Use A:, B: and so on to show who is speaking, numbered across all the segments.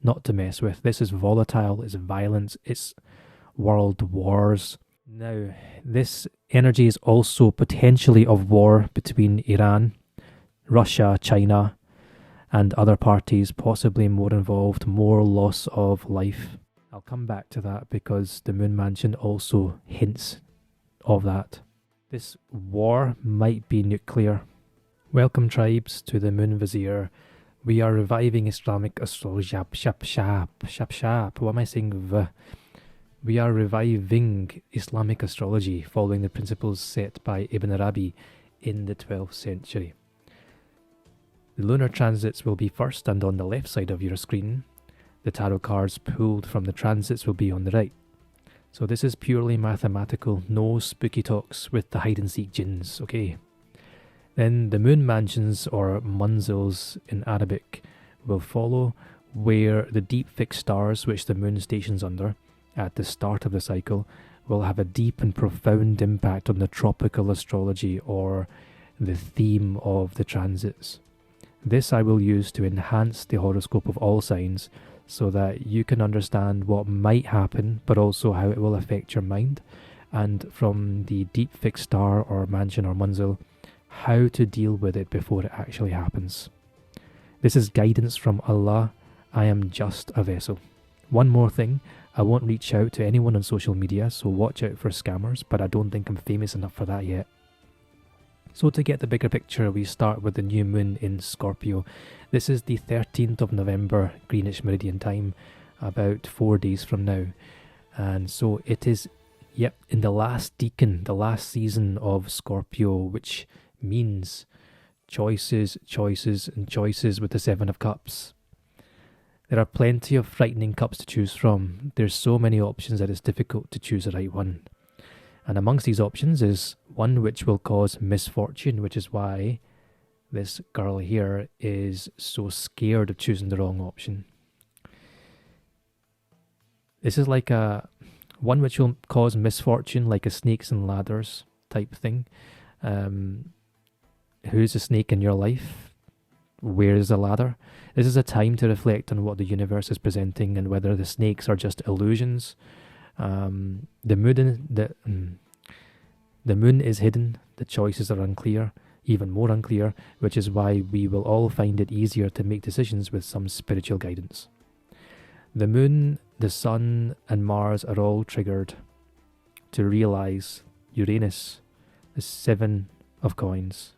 A: not to mess with. This is volatile, it's violence, it's world wars. Now, this energy is also potentially of war between Iran, Russia, China, and other parties, possibly more involved, more loss of life. I'll come back to that because the Moon Mansion also hints of that. This war might be nuclear. Welcome, tribes, to the Moon Vizier. We are reviving Islamic astrology. What am I saying? We are reviving Islamic astrology following the principles set by Ibn Arabi in the 12th century. The lunar transits will be first and on the left side of your screen. The tarot cards pulled from the transits will be on the right. So this is purely mathematical, no spooky talks with the hide-and-seek jinns, okay? Then the moon mansions, or manzils in Arabic, will follow, where the deep fixed stars which the moon stations under at the start of the cycle will have a deep and profound impact on the tropical astrology, or the theme of the transits. This I will use to enhance the horoscope of all signs, so that you can understand what might happen, but also how it will affect your mind, and from the deep fixed star or mansion or manzil, how to deal with it before it actually happens. This is guidance from Allah. I am just a vessel. One more thing, I won't reach out to anyone on social media, so watch out for scammers, but I don't think I'm famous enough for that yet. So to get the bigger picture, we start with the new moon in Scorpio. This is the 13th of November, Greenwich Meridian time, about 4 days from now. And so it is, in the last decan, the last season of Scorpio, which means choices, choices, and choices with the Seven of Cups. There are plenty of frightening cups to choose from. There's so many options that it's difficult to choose the right one. And amongst these options is one which will cause misfortune, which is why this girl here is so scared of choosing the wrong option. This is like one which will cause misfortune, like a snakes and ladders type thing. Who's the snake in your life? Where is the ladder? This is a time to reflect on what the universe is presenting and whether the snakes are just illusions. The moon is hidden, the choices are unclear, even more unclear, which is why we will all find it easier to make decisions with some spiritual guidance. The moon, the sun, and Mars are all triggered to realize Uranus, the Seven of Coins.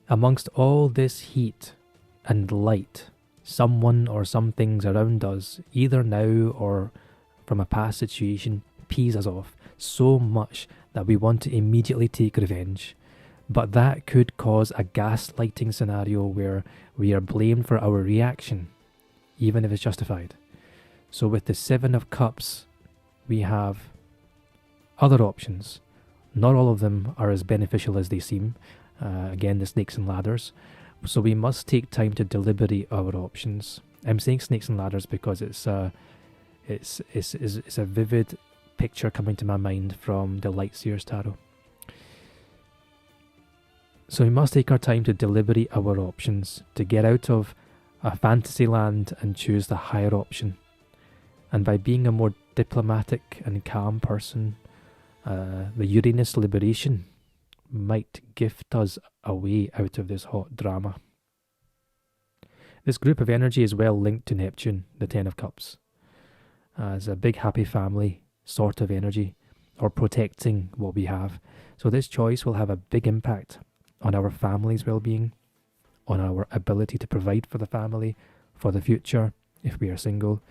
A: Amongst all this heat and light, someone or some things around us, either now or from a past situation, pees us off so much that we want to immediately take revenge. But that could cause a gaslighting scenario where we are blamed for our reaction, even if it's justified. So with the Seven of Cups, we have other options. Not all of them are as beneficial as they seem. Again, the snakes and ladders. So we must take time to deliberate our options. I'm saying snakes and ladders because it's a vivid picture coming to my mind from the Lightseers Tarot. So we must take our time to deliberate our options, to get out of a fantasy land and choose the higher option. And by being a more diplomatic and calm person, the Uranus liberation might gift us a way out of this hot drama. This group of energy is well linked to Neptune, the Ten of Cups, as a big happy family sort of energy, or protecting what we have. So this choice will have a big impact on our family's well-being, on our ability to provide for the family, for the future, if we are single.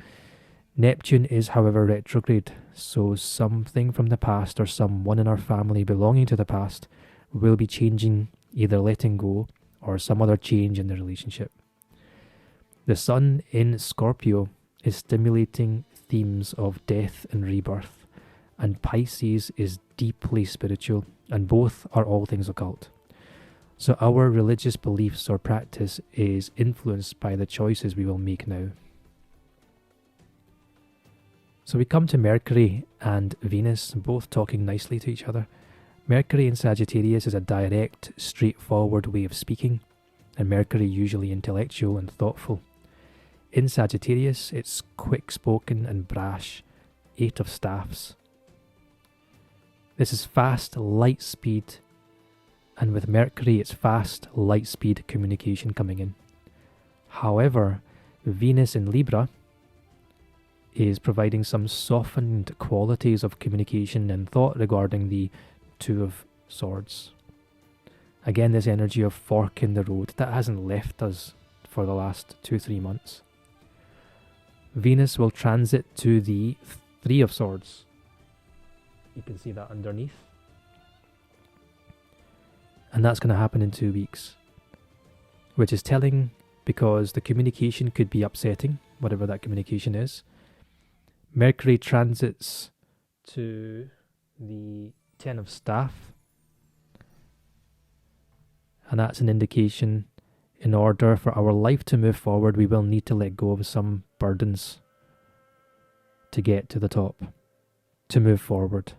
A: Neptune is, however, retrograde, so something from the past or someone in our family belonging to the past will be changing, either letting go or some other change in the relationship. The sun in Scorpio is stimulating themes of death and rebirth, and Pisces is deeply spiritual, and both are all things occult. So our religious beliefs or practice is influenced by the choices we will make now. So we come to Mercury and Venus, both talking nicely to each other. Mercury in Sagittarius is a direct, straightforward way of speaking, and Mercury usually intellectual and thoughtful. In Sagittarius, it's quick-spoken and brash, 8 of Staffs. This is fast, light speed, and with Mercury, it's fast, light speed communication coming in. However, Venus in Libra is providing some softened qualities of communication and thought regarding the Two of Swords. Again, this energy of fork in the road that hasn't left us for the last 2-3 months. Venus will transit to the Three of Swords. You can see that underneath. And that's going to happen in 2 weeks. Which is telling, because the communication could be upsetting, whatever that communication is. Mercury transits to the Ten of Staff. And that's an indication, in order for our life to move forward, we will need to let go of some burdens to get to the top, to move forward.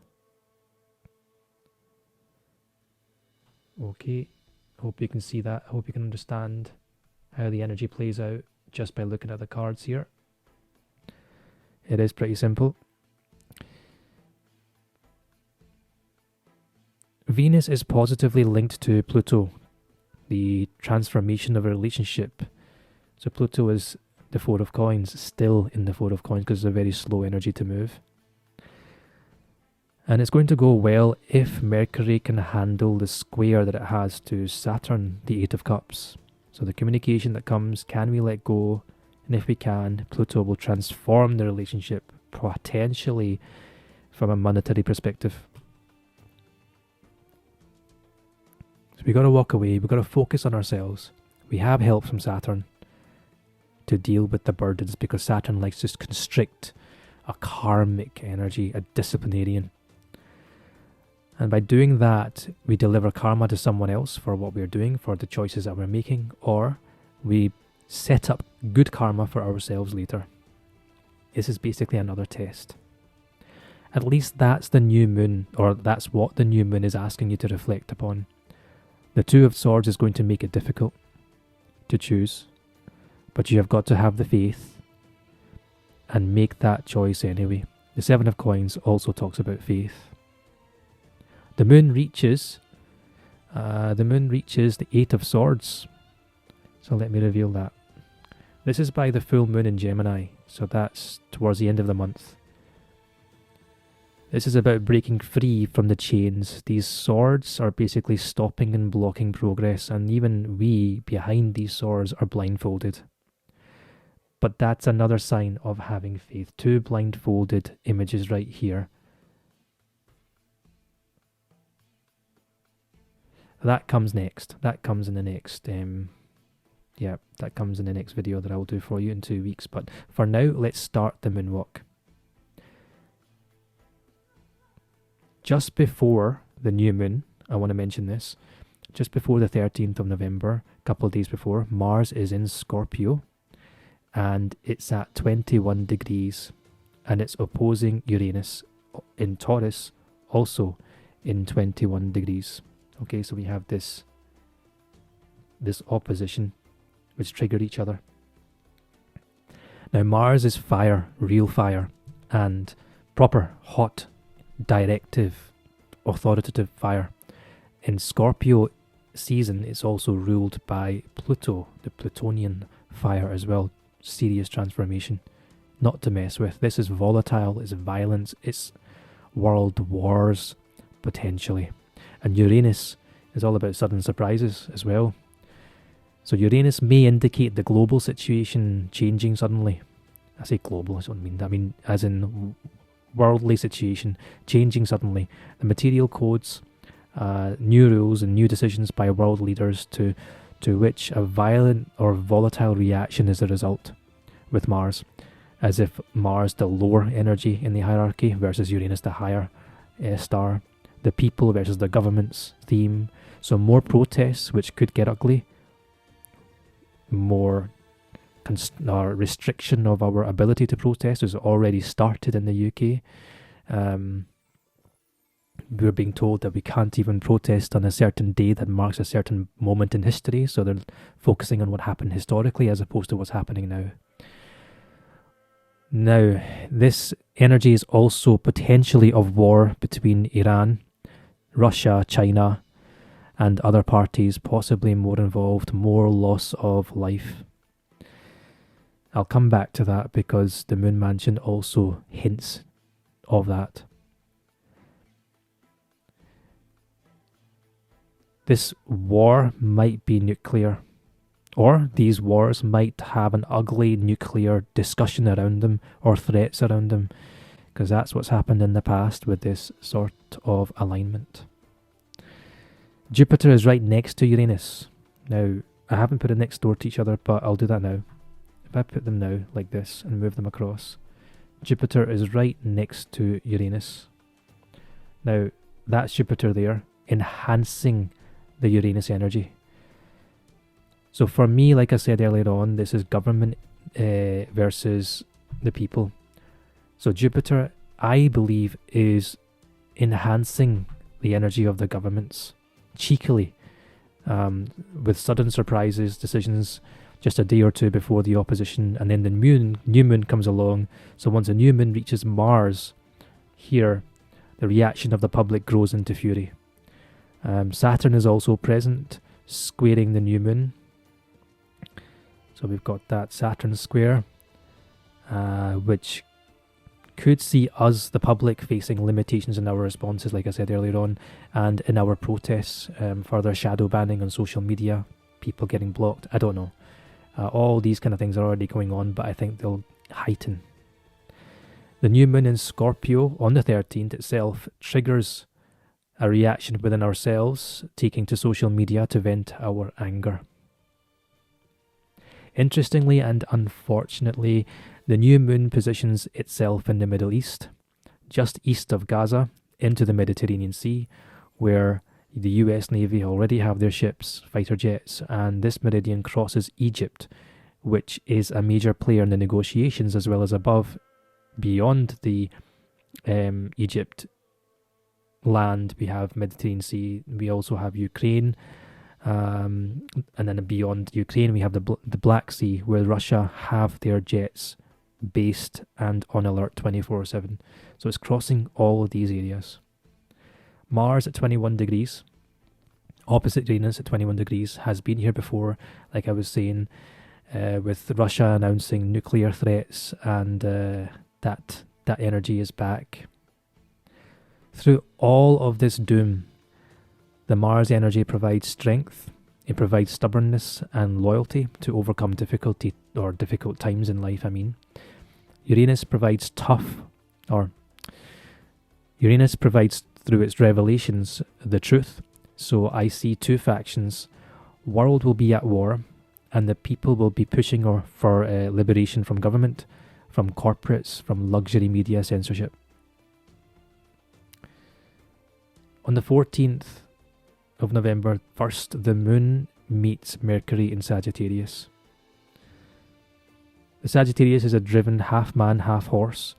A: Okay, hope you can see that. Hope you can understand how the energy plays out just by looking at the cards here. It is pretty simple. Venus is positively linked to Pluto, the transformation of a relationship. So Pluto is the Four of Coins, still in the Four of Coins because it's a very slow energy to move. And it's going to go well if Mercury can handle the square that it has to Saturn, the Eight of Cups. So the communication that comes, can we let go? And if we can, Pluto will transform the relationship, potentially from a monetary perspective. So we got to walk away, we got to focus on ourselves. We have help from Saturn to deal with the burdens, because Saturn likes to constrict a karmic energy, a disciplinarian. And by doing that, we deliver karma to someone else for what we're doing, for the choices that we're making, or we set up good karma for ourselves later. This is basically another test. At least that's the new moon, or that's what the new moon is asking you to reflect upon. The Two of Swords is going to make it difficult to choose, but you have got to have the faith and make that choice anyway. The Seven of Coins also talks about faith. The moon reaches the Eight of Swords. So let me reveal that. This is by the full moon in Gemini, so that's towards the end of the month. This is about breaking free from the chains. These swords are basically stopping and blocking progress, and even we behind these swords are blindfolded. But that's another sign of having faith. 2 blindfolded images right here. That comes next. That comes in the next that comes in the next video that I will do for you in 2 weeks. But for now, let's start the moonwalk. Just before the new moon, I want to mention this, just before the 13th of November, a couple of days before, Mars is in Scorpio, and it's at 21 degrees, and it's opposing Uranus in Taurus, also in 21 degrees. Okay, so we have this opposition, which trigger each other. Now Mars is fire, real fire, and proper, hot, directive, authoritative fire. In Scorpio season, it's also ruled by Pluto, the Plutonian fire as well. Serious transformation, not to mess with. This is volatile, it's violence, it's world wars, potentially. And Uranus is all about sudden surprises as well. So Uranus may indicate the global situation changing suddenly. I say global, I don't mean that. I mean as in worldly situation changing suddenly. The material codes, new rules and new decisions by world leaders to which a violent or volatile reaction is the result with Mars. As if Mars, the lower energy in the hierarchy, versus Uranus, the higher star. The people versus the government's theme. So more protests, which could get ugly. More restriction of our ability to protest has already started in the UK. We're being told that we can't even protest on a certain day that marks a certain moment in history, so they're focusing on what happened historically as opposed to what's happening now. Now, this energy is also potentially of war between Iran, Russia, China, and other parties, possibly more involved, more loss of life. I'll come back to that because the Moon Mansion also hints of that. This war might be nuclear, or these wars might have an ugly nuclear discussion around them or threats around them, because that's what's happened in the past with this sort of alignment. Jupiter is right next to Uranus. Now, I haven't put it next door to each other, but I'll do that now. If I put them now, like this, and move them across, Jupiter is right next to Uranus. Now, that's Jupiter there, enhancing the Uranus energy. So for me, like I said earlier on, this is government versus the people. So Jupiter, I believe, is enhancing the energy of the governments, cheekily, with sudden surprises, decisions just a day or two before the opposition, and then the new moon comes along. So once a new moon reaches Mars, here, the reaction of the public grows into fury. Saturn is also present, squaring the new moon. So we've got that Saturn square, which could see us, the public, facing limitations in our responses, like I said earlier on, and in our protests, further shadow banning on social media, people getting blocked. I don't know. All these kind of things are already going on, but I think they'll heighten. The new moon in Scorpio on the 13th itself triggers a reaction within ourselves, taking to social media to vent our anger. Interestingly and unfortunately, the new moon positions itself in the Middle East, just east of Gaza, into the Mediterranean Sea, where the US Navy already have their ships, fighter jets, and this meridian crosses Egypt, which is a major player in the negotiations, as well as above, beyond the Egypt land, we have Mediterranean Sea, we also have Ukraine, and then beyond Ukraine we have the Black Sea, where Russia have their jets based and on alert 24/7. So it's crossing all of these areas. Mars at 21 degrees, opposite Uranus at 21 degrees, has been here before, like I was saying, with Russia announcing nuclear threats, and that energy is back. Through all of this doom, the Mars energy provides strength, it provides stubbornness and loyalty to overcome difficult times in life, Uranus provides Uranus provides through its revelations the truth. So I see two factions. World will be at war, and the people will be pushing for liberation from government, from corporates, from luxury media censorship. On the 14th of November, first, the moon meets Mercury in Sagittarius. The Sagittarius is a driven half man, half horse,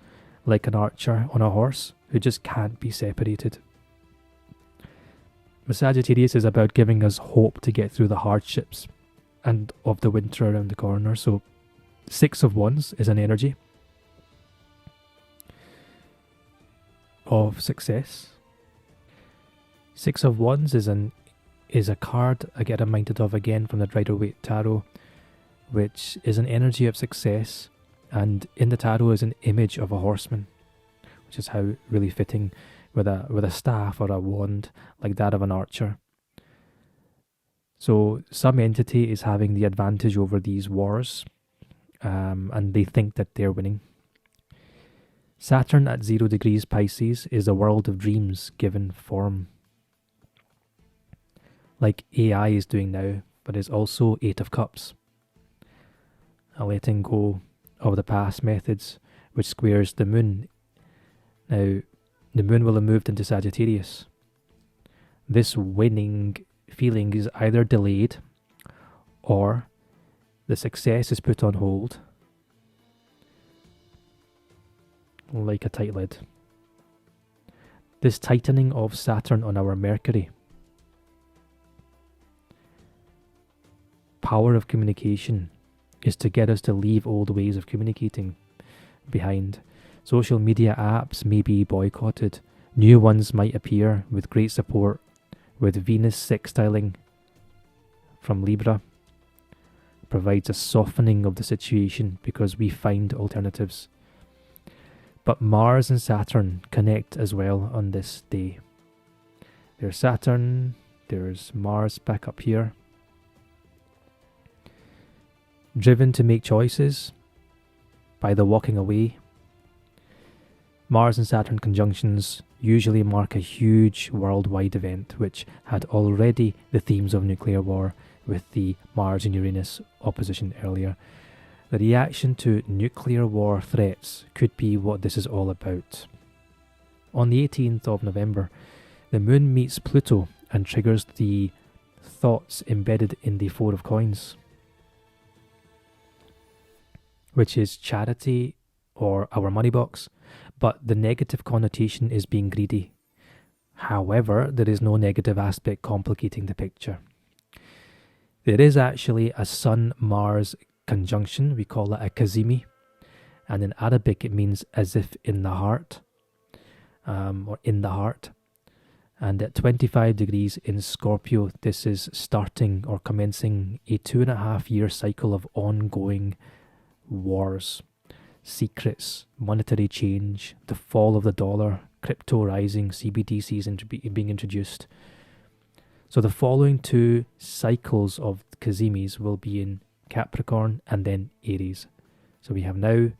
A: like an archer on a horse who just can't be separated. The Sagittarius is about giving us hope to get through the hardships and of the winter around the corner. So 6 of Wands is an energy of success. 6 of Wands is a card I get reminded of again from the Rider-Waite Tarot, which is an energy of success, and in the tarot is an image of a horseman, which is how really fitting with a staff or a wand like that of an archer. So some entity is having the advantage over these wars, and they think that they're winning. Saturn at 0 degrees Pisces is a world of dreams given form, like AI is doing now, but is also 8 of Cups, a letting go of the past methods, which squares the moon. Now, the moon will have moved into Sagittarius. This winning feeling is either delayed or the success is put on hold, like a tight lid. This tightening of Saturn on our Mercury. Power of communication is to get us to leave old ways of communicating behind. Social media apps may be boycotted. New ones might appear with great support, with Venus sextiling from Libra. Provides a softening of the situation because we find alternatives. But Mars and Saturn connect as well on this day. There's Saturn, there's Mars back up here. Driven to make choices by the walking away. Mars and Saturn conjunctions usually mark a huge worldwide event which had already the themes of nuclear war with the Mars and Uranus opposition earlier. The reaction to nuclear war threats could be what this is all about. On the 18th of November, the Moon meets Pluto and triggers the thoughts embedded in the Four of Coins, which is charity or our money box, but the negative connotation is being greedy. However, there is no negative aspect complicating the picture. There is actually a Sun-Mars conjunction, we call it a Kazimi, and in Arabic it means as if in the heart, or in the heart. And at 25 degrees in Scorpio, this is starting or commencing a 2.5-year cycle of ongoing wars, secrets, monetary change, the fall of the dollar, crypto rising, CBDCs being introduced. So the following 2 cycles of Kazimis will be in Capricorn and then Aries. So we have now,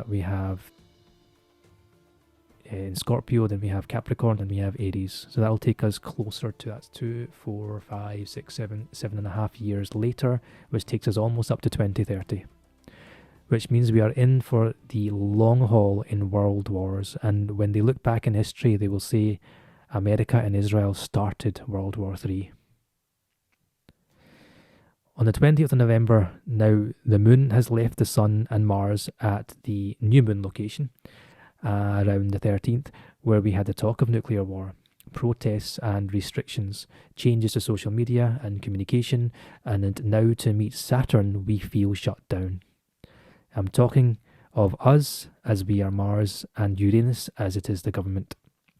A: we have in Scorpio, then we have Capricorn, and we have Aries. So that'll take us closer to, that's 2, 4, 5, 6, 7, 7.5 years later, which takes us almost up to 2030. Which means we are in for the long haul in world wars. And when they look back in history, they will say America and Israel started World War III. On the 20th of November, now the Moon has left the Sun and Mars at the New Moon location around the 13th, where we had the talk of nuclear war, protests and restrictions, changes to social media and communication, and now to meet Saturn, we feel shut down. I'm talking of us as we are Mars and Uranus as it is the government.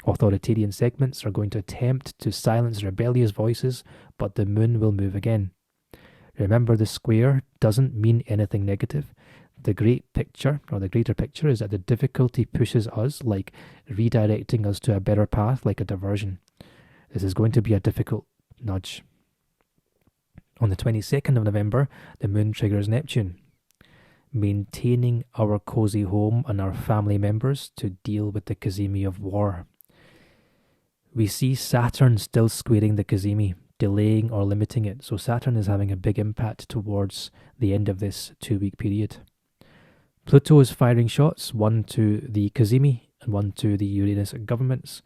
A: Authoritarian segments are going to attempt to silence rebellious voices, but the Moon will move again. Remember, the square doesn't mean anything negative. The great picture, or the greater picture, is that the difficulty pushes us, like redirecting us to a better path, like a diversion. This is going to be a difficult nudge. On the 22nd of November, the Moon triggers Neptune, maintaining our cozy home and our family members to deal with the Kazimi of war. We see Saturn still squaring the Kazimi, delaying or limiting it, so Saturn is having a big impact towards the end of this 2-week period. Pluto is firing shots, one to the Kazimi and one to the Uranus governments,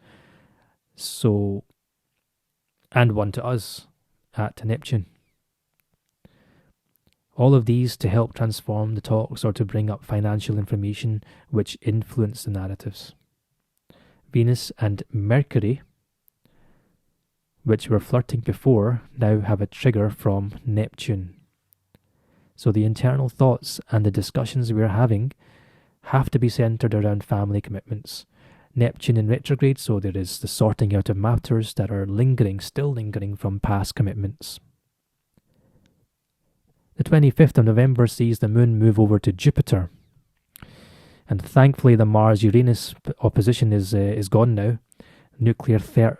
A: and one to us at Neptune. All of these to help transform the talks or to bring up financial information which influence the narratives. Venus and Mercury, which were flirting before, now have a trigger from Neptune. So the internal thoughts and the discussions we are having have to be centered around family commitments. Neptune in retrograde, so there is the sorting out of matters that are still lingering from past commitments. The 25th of November sees the Moon move over to Jupiter. And thankfully the Mars-Uranus opposition is gone now. Nuclear threat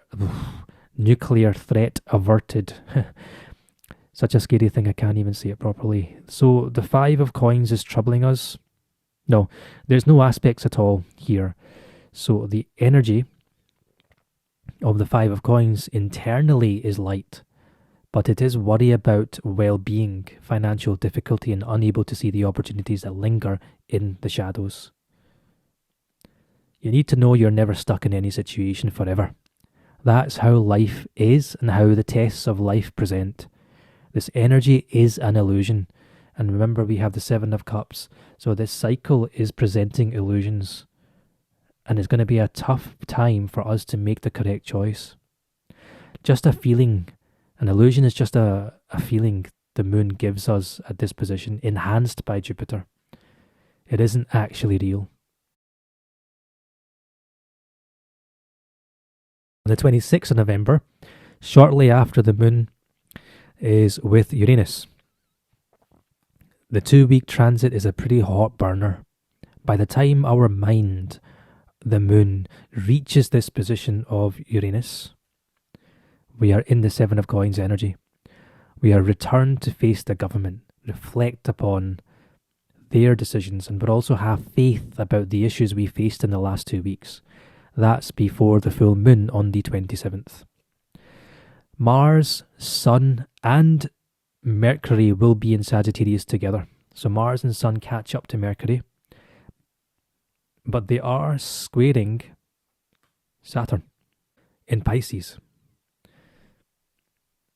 A: averted. Such a scary thing, I can't even say it properly. So the 5 of Coins is troubling us. No, there's no aspects at all here. So the energy of the 5 of Coins internally is light. But it is worry about well-being, financial difficulty, and unable to see the opportunities that linger in the shadows. You need to know you're never stuck in any situation forever. That's how life is and how the tests of life present. This energy is an illusion. And remember, we have the 7 of Cups. So this cycle is presenting illusions. and it's going to be a tough time for us to make the correct choice. Just a feeling. An illusion is just a feeling the moon gives us at this position, enhanced by Jupiter. It isn't actually real. On the 26th of November, shortly after the moon is with Uranus. The 2-week transit is a pretty hot burner. By the time our mind, the moon, reaches this position of Uranus, we are in the Seven of Coins energy. We are returned to face the government, reflect upon their decisions, and but also have faith about the issues we faced in the last 2 weeks. That's before the full moon on the 27th. Mars, Sun, and Mercury will be in Sagittarius together. So Mars and Sun catch up to Mercury, but they are squaring Saturn in Pisces.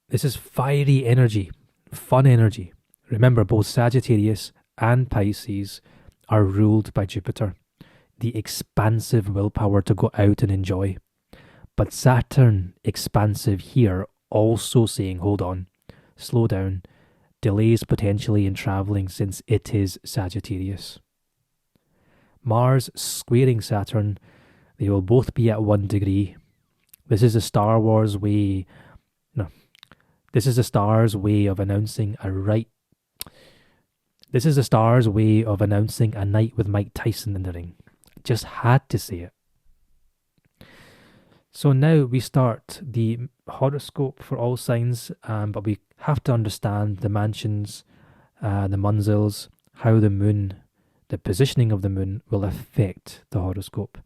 A: This is fiery energy, fun energy. Remember, both Sagittarius and Pisces are ruled by Jupiter, the expansive willpower to go out and enjoy. But Saturn, expansive here, also saying, hold on, slow down, delays potentially in travelling since it is Sagittarius. Mars squaring Saturn, they will both be at 1 degree. This is the Star Wars way. This is the stars' way of announcing a night with Mike Tyson in the ring. Just had to say it. So now we start the horoscope for all signs, but we have to understand the mansions, the manzils, how the moon, the positioning of the moon will affect the horoscope.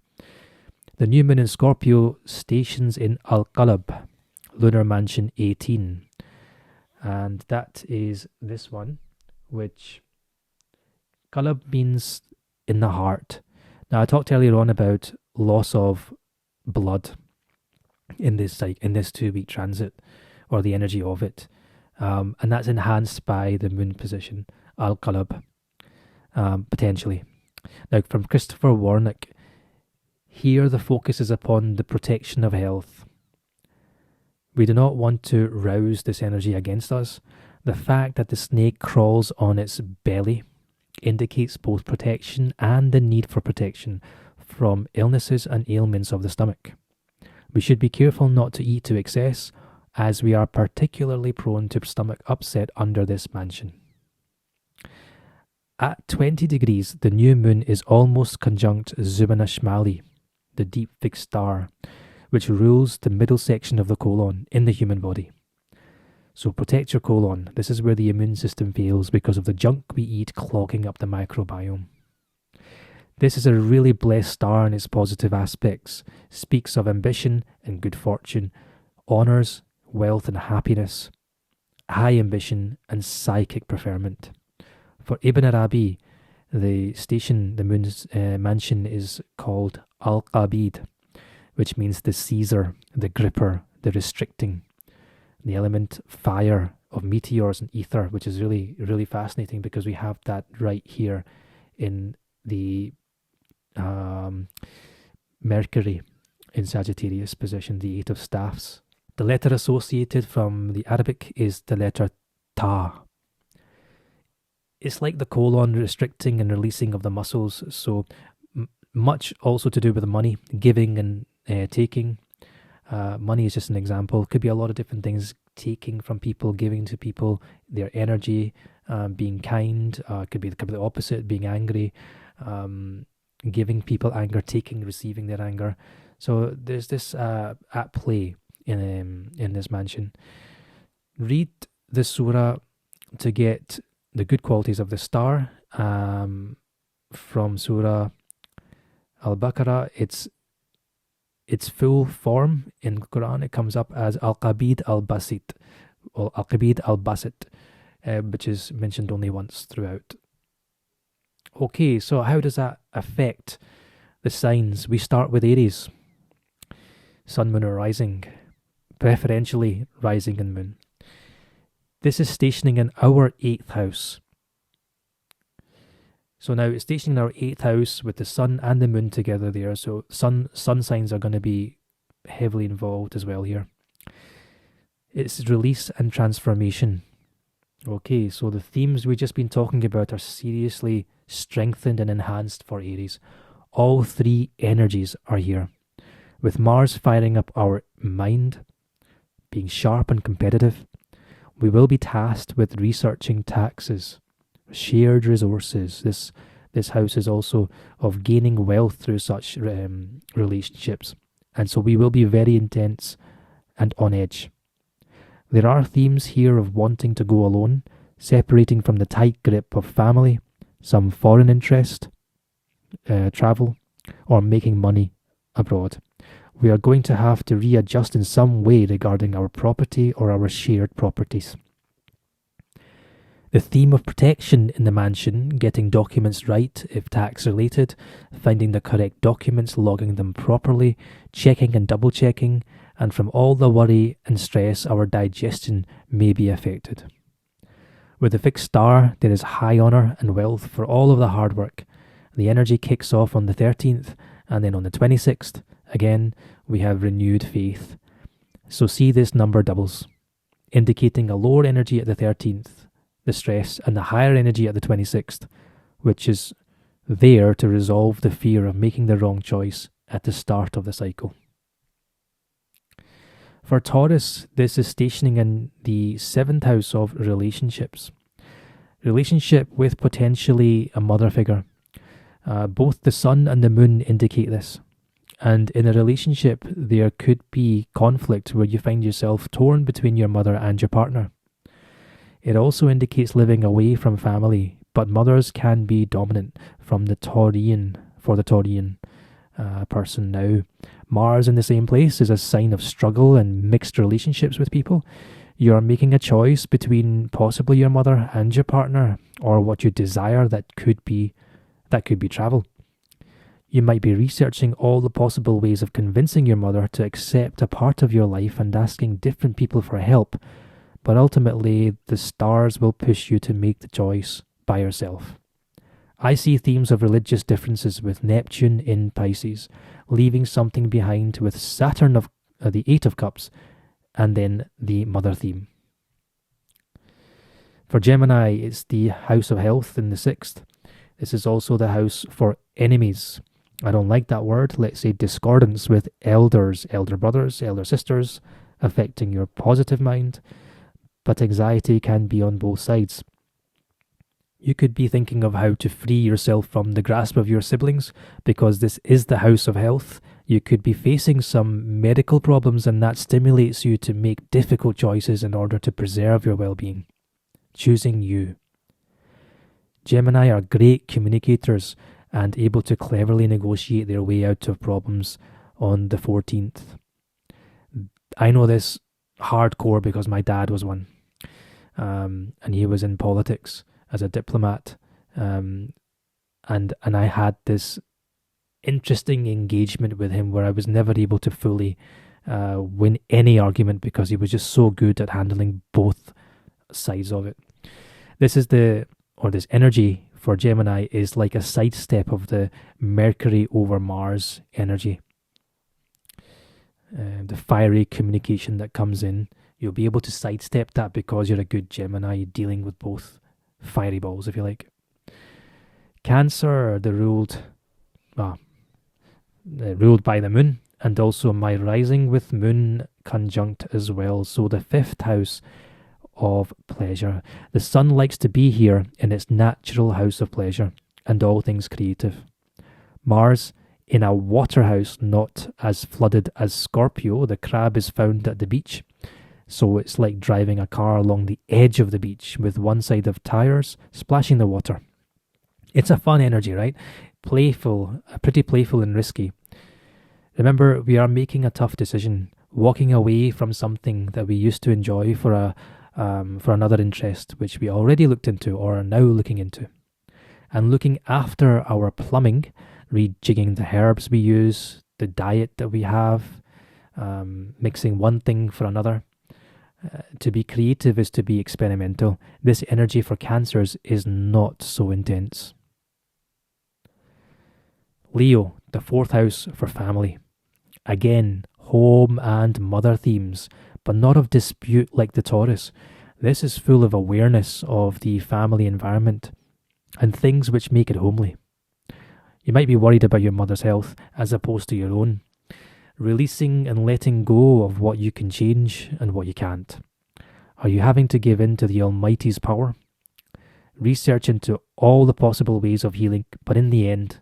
A: The new moon in Scorpio stations in Al-Qalb, lunar mansion 18. And that is this one, which Qalb means in the heart. Now, I talked earlier on about loss of blood in this 2-week transit, or the energy of it, and that's enhanced by the moon position, Al-Qalb, potentially. Now, from Christopher Warnock, here the focus is upon the protection of health. We do not want to rouse this energy against us. The fact that the snake crawls on its belly indicates both protection and the need for protection from illnesses and ailments of the stomach. We should be careful not to eat to excess, as we are particularly prone to stomach upset under this mansion. At 20 degrees, the new moon is almost conjunct Zubeneschmali, the deep fixed star, which rules the middle section of the colon in the human body. So protect your colon. This is where the immune system fails because of the junk we eat clogging up the microbiome. This is a really blessed star in its positive aspects, speaks of ambition and good fortune, honours, wealth and happiness, high ambition and psychic preferment. For Ibn Arabi, the moon's mansion is called Al-Qabid, which means the seizer, the gripper, the restricting. The element fire of meteors and ether, which is really, really fascinating because we have that right here in the Mercury in Sagittarius position, the 8 of Staffs. The letter associated from the Arabic is the letter Ta. It's like the colon, restricting and releasing of the muscles, so much also to do with money, giving and taking. Money is just an example. Could be a lot of different things. Taking from people, giving to people, their energy, being kind. Could be the opposite, being angry. Giving people anger, taking, receiving their anger. So there's this at play in this mansion. Read the surah to get the good qualities of the star. From Surah Al-Baqarah, its full form in the Quran, it comes up as Al-Qabid Al-Basit, or Al-Qabid Al-Basit, which is mentioned only once throughout. Okay, so how does that affect the signs? We start with Aries. Sun, Moon, or Rising, preferentially Rising and Moon. This is stationing in our 8th house. So now it's stationing in our 8th house with the sun and the moon together there. So sun signs are going to be heavily involved as well here. It's release and transformation. Okay, so the themes we've just been talking about are seriously strengthened and enhanced for Aries. All three energies are here. With Mars firing up our mind, being sharp and competitive, we will be tasked with researching taxes, shared resources. This house is also of gaining wealth through such relationships. And so we will be very intense and on edge. There are themes here of wanting to go alone, separating from the tight grip of family, some foreign interest, travel, or making money abroad. We are going to have to readjust in some way regarding our property or our shared properties. The theme of protection in the mansion, getting documents right if tax related, finding the correct documents, logging them properly, checking and double checking, and from all the worry and stress, our digestion may be affected. With the fixed star, there is high honour and wealth for all of the hard work. The energy kicks off on the 13th, and then on the 26th, again, we have renewed faith. So see this number doubles, indicating a lower energy at the 13th, the stress, and the higher energy at the 26th, which is there to resolve the fear of making the wrong choice at the start of the cycle. For Taurus, this is stationing in the 7th house of relationships. Relationship with potentially a mother figure. Both the sun and the moon indicate this. And in a relationship, there could be conflict where you find yourself torn between your mother and your partner. It also indicates living away from family, but mothers can be dominant for the Taurian person now. Mars in the same place is a sign of struggle and mixed relationships with people. You are making a choice between possibly your mother and your partner, or what you desire that could be travel. You might be researching all the possible ways of convincing your mother to accept a part of your life and asking different people for help, but ultimately the stars will push you to make the choice by yourself. I see themes of religious differences with Neptune in Pisces, leaving something behind with Saturn of the 8 of Cups, and then the mother theme. For Gemini, it's the house of health in the 6th. This is also the house for enemies. I don't like that word. Let's say discordance with elders, elder brothers, elder sisters, affecting your positive mind. But anxiety can be on both sides. You could be thinking of how to free yourself from the grasp of your siblings, because this is the house of health. You could be facing some medical problems, and that stimulates you to make difficult choices in order to preserve your well-being. Choosing you. Gemini are great communicators and able to cleverly negotiate their way out of problems on the 14th. I know this hardcore because my dad was one, and he was in politics as a diplomat, and I had this interesting engagement with him where I was never able to fully win any argument because he was just so good at handling both sides of it. This energy for Gemini is like a sidestep of the Mercury over Mars energy. The fiery communication that comes in, you'll be able to sidestep that because you're a good Gemini dealing with both fiery balls, if you like. Cancer, ruled by the moon, and also my rising with moon conjunct as well. So the 5th house of pleasure. The sun likes to be here in its natural house of pleasure and all things creative. Mars in a water house, not as flooded as Scorpio. The crab is found at the beach. So it's like driving a car along the edge of the beach with one side of tires splashing the water. It's a fun energy, right? Playful, pretty playful and risky. Remember, we are making a tough decision, walking away from something that we used to enjoy for another interest, which we already looked into or are now looking into. And looking after our plumbing, rejigging the herbs we use, the diet that we have, mixing one thing for another. To be creative is to be experimental. This energy for Cancers is not so intense. Leo, the 4th house for family. Again, home and mother themes, but not of dispute like the Taurus. This is full of awareness of the family environment and things which make it homely. You might be worried about your mother's health as opposed to your own. Releasing and letting go of what you can change and what you can't. Are you having to give in to the Almighty's power? Research into all the possible ways of healing, but in the end,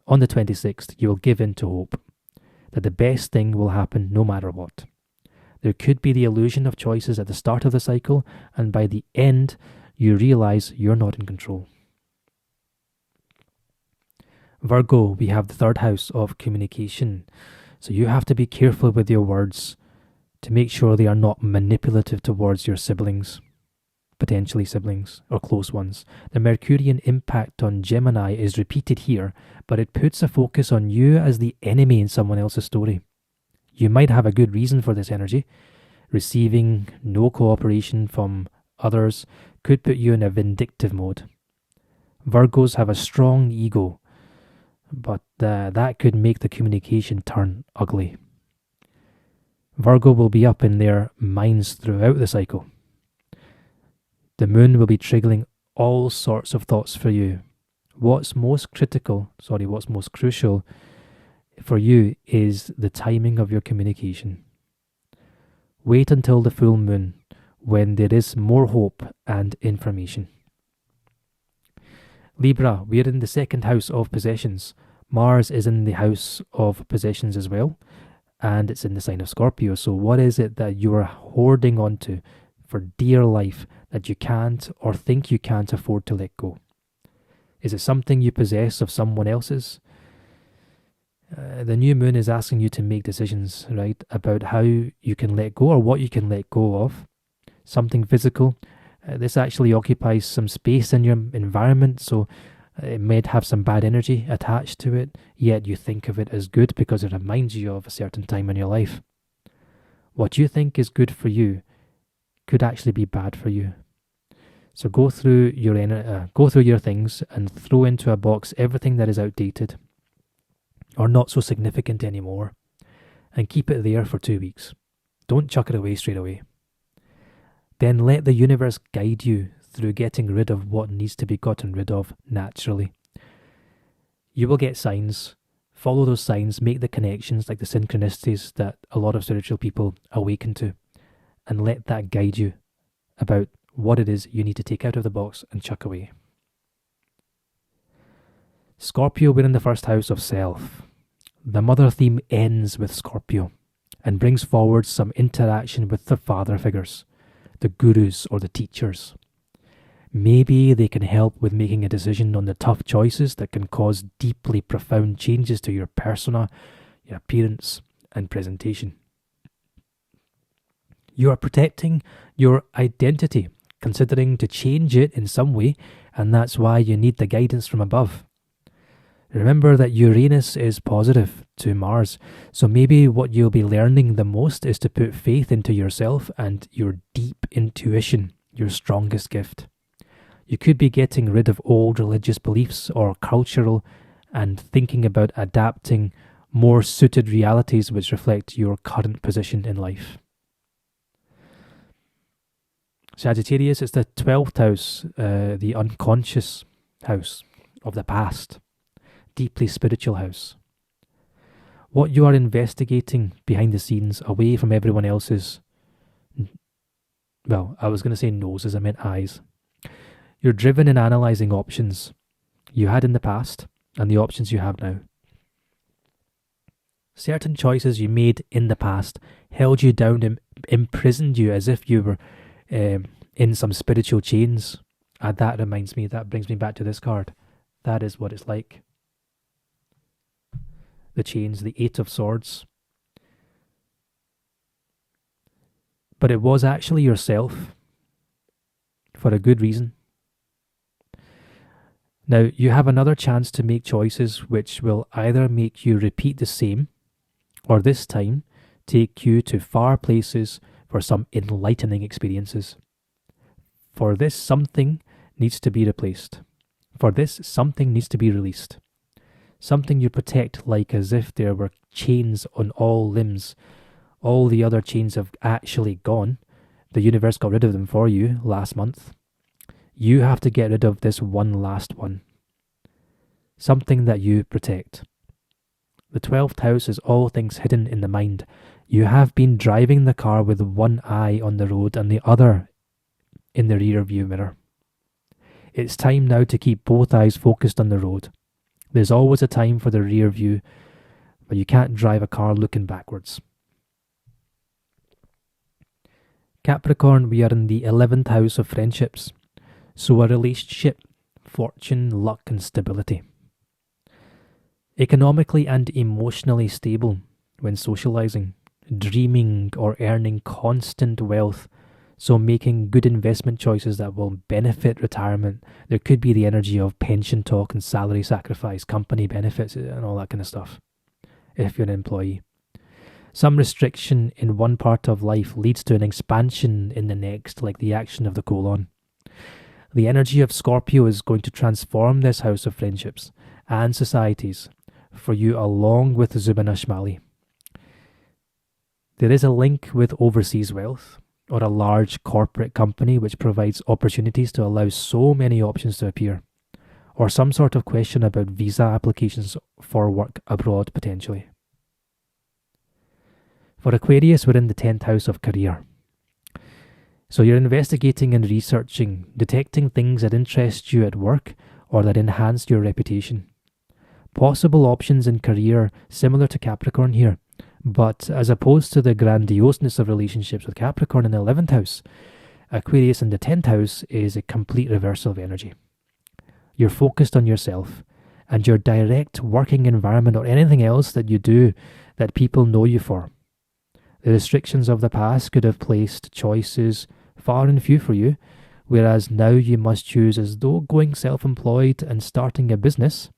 A: on the 26th, you will give in to hope that the best thing will happen no matter what. There could be the illusion of choices at the start of the cycle, and by the end, you realize you're not in control. Virgo, we have the 3rd house of communication. So you have to be careful with your words to make sure they are not manipulative towards your siblings, potentially siblings or close ones. The Mercurian impact on Gemini is repeated here, but it puts a focus on you as the enemy in someone else's story. You might have a good reason for this energy. Receiving no cooperation from others could put you in a vindictive mode. Virgos have a strong ego, but that could make the communication turn ugly. Virgo will be up in their minds throughout the cycle. The moon will be triggering all sorts of thoughts for you. What's most crucial for you is the timing of your communication. Wait until the full moon when there is more hope and information. Libra, we're in the 2nd house of possessions. Mars is in the house of possessions as well, and it's in the sign of Scorpio. So what is it that you are hoarding onto for dear life that you can't or think you can't afford to let go? Is it something you possess of someone else's? The new moon is asking you to make decisions, right, about how you can let go or what you can let go of. Something physical. This actually occupies some space in your environment, so it might have some bad energy attached to it, yet you think of it as good because it reminds you of a certain time in your life. What you think is good for you could actually be bad for you. So go through your things and throw into a box everything that is outdated or not so significant anymore, and keep it there for 2 weeks. Don't chuck it away straight away. Then let the universe guide you through getting rid of what needs to be gotten rid of naturally. You will get signs. Follow those signs, make the connections like the synchronicities that a lot of spiritual people awaken to, and let that guide you about what it is you need to take out of the box and chuck away. Scorpio, we're in the 1st house of self. The mother theme ends with Scorpio and brings forward some interaction with the father figures, the gurus or the teachers. Maybe they can help with making a decision on the tough choices that can cause deeply profound changes to your persona, your appearance, and presentation. You are protecting your identity, considering to change it in some way, and that's why you need the guidance from above. Remember that Uranus is positive to Mars, so maybe what you'll be learning the most is to put faith into yourself and your deep intuition, your strongest gift. You could be getting rid of old religious beliefs or cultural and thinking about adapting more suited realities which reflect your current position in life. Sagittarius is the 12th house, the unconscious house of the past, deeply spiritual house. What you are investigating behind the scenes, away from everyone else's, well, I was going to say noses, I meant eyes. You're driven in analysing options you had in the past and the options you have now. Certain choices you made in the past held you down and imprisoned you as if you were in some spiritual chains. And that brings me back to this card. That is what it's like. The chains, the 8 of Swords. But it was actually yourself, for a good reason. Now, you have another chance to make choices which will either make you repeat the same, or this time, take you to far places for some enlightening experiences. For this, something needs to be replaced. For this, something needs to be released. Something you protect like as if there were chains on all limbs. All the other chains have actually gone. The universe got rid of them for you last month. You have to get rid of this one last one. Something that you protect. The 12th house is all things hidden in the mind. You have been driving the car with one eye on the road and the other in the rear view mirror. It's time now to keep both eyes focused on the road. There's always a time for the rear view, but you can't drive a car looking backwards. Capricorn, we are in the 11th house of friendships. So a relationship, fortune, luck and stability. Economically and emotionally stable when socializing, dreaming or earning constant wealth, so making good investment choices that will benefit retirement. There could be the energy of pension talk and salary sacrifice, company benefits and all that kind of stuff, if you're an employee. Some restriction in one part of life leads to an expansion in the next, like the action of the colon. The energy of Scorpio is going to transform this house of friendships and societies for you along with Zubeneschmali. There is a link with overseas wealth or a large corporate company which provides opportunities to allow so many options to appear, or some sort of question about visa applications for work abroad potentially. For Aquarius, we're in the 10th house of career. So you're investigating and researching, detecting things that interest you at work or that enhance your reputation. Possible options in career similar to Capricorn here, but as opposed to the grandioseness of relationships with Capricorn in the 11th house, Aquarius in the 10th house is a complete reversal of energy. You're focused on yourself and your direct working environment or anything else that you do that people know you for. The restrictions of the past could have placed choices far and few for you, whereas now you must choose as though going self-employed and starting a business.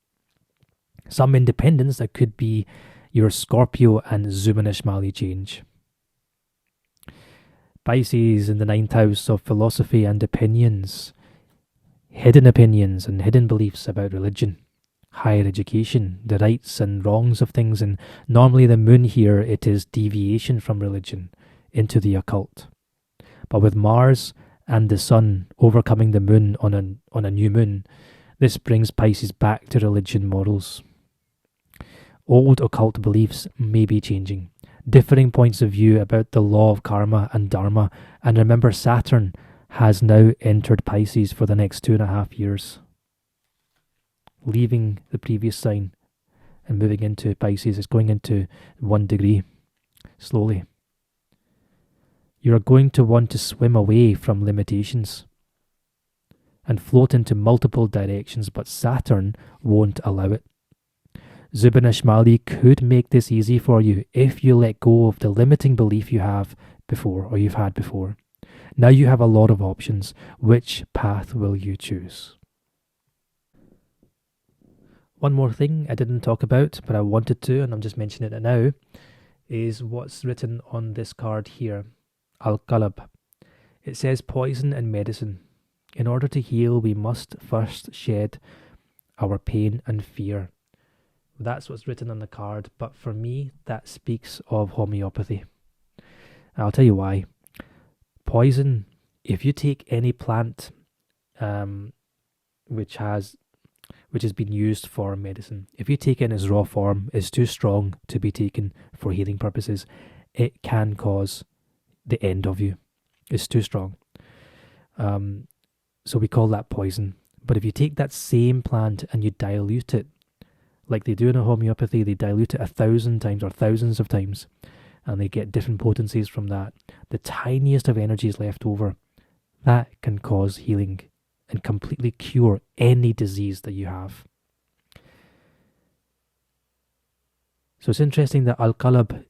A: Some independence that could be your Scorpio and Zubeneschmali change. Pisces in the 9th house of philosophy and opinions. Hidden opinions and hidden beliefs about religion, higher education, the rights and wrongs of things, and normally the moon here, it is deviation from religion into the occult. But with Mars and the sun overcoming the moon on a new moon, this brings Pisces back to religion morals. Old occult beliefs may be changing, differing points of view about the law of karma and dharma, and remember Saturn has now entered Pisces for the next 2.5 years. Leaving the previous sign and moving into Pisces, it's going into 1 degree slowly. You're going to want to swim away from limitations and float into multiple directions, but Saturn won't allow it. Zubeneschmali could make this easy for you if you let go of the limiting belief you have before or you've had before. Now you have a lot of options. Which path will you choose? One more thing I didn't talk about, but I wanted to, and I'm just mentioning it now, is what's written on this card here, Al-Qalb. It says poison and medicine. In order to heal, we must first shed our pain and fear. That's what's written on the card, but for me, that speaks of homeopathy. I'll tell you why. Poison, if you take any plant which has been used for medicine, if you take it in its raw form, it's too strong to be taken for healing purposes. It can cause the end of you. It's too strong. So we call that poison. But if you take that same plant and you dilute it, like they do in a homeopathy, they dilute it 1,000 times or thousands of times, and they get different potencies from that. The tiniest of energy is left over. That can cause healing and completely cure any disease that you have. So it's interesting that Al-Qalb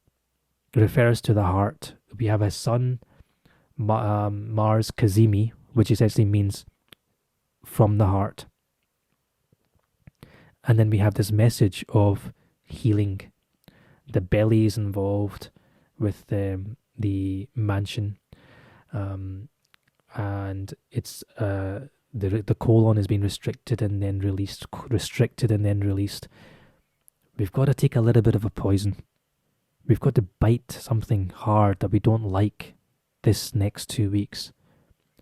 A: refers to the heart. We have a sun, Mars Kazimi, which essentially means from the heart. And then we have this message of healing. The belly is involved with the mansion, and it's the colon has been restricted and then released, restricted and then released. we've got to take a little bit of a poison. We've got to bite something hard that we don't like this next 2 weeks,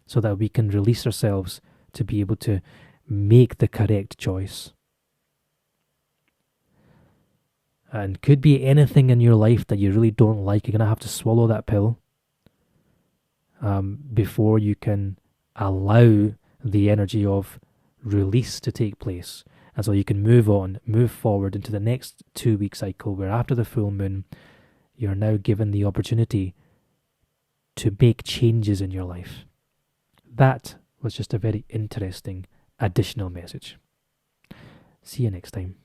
A: so that we can release ourselves to be able to make the correct choice. And could be anything in your life that you really don't like. You're going to have to swallow that pill before you can allow the energy of release to take place. And so you can move forward into the next 2 week cycle, where after the full moon, you're now given the opportunity to make changes in your life. That was just a very interesting additional message. See you next time.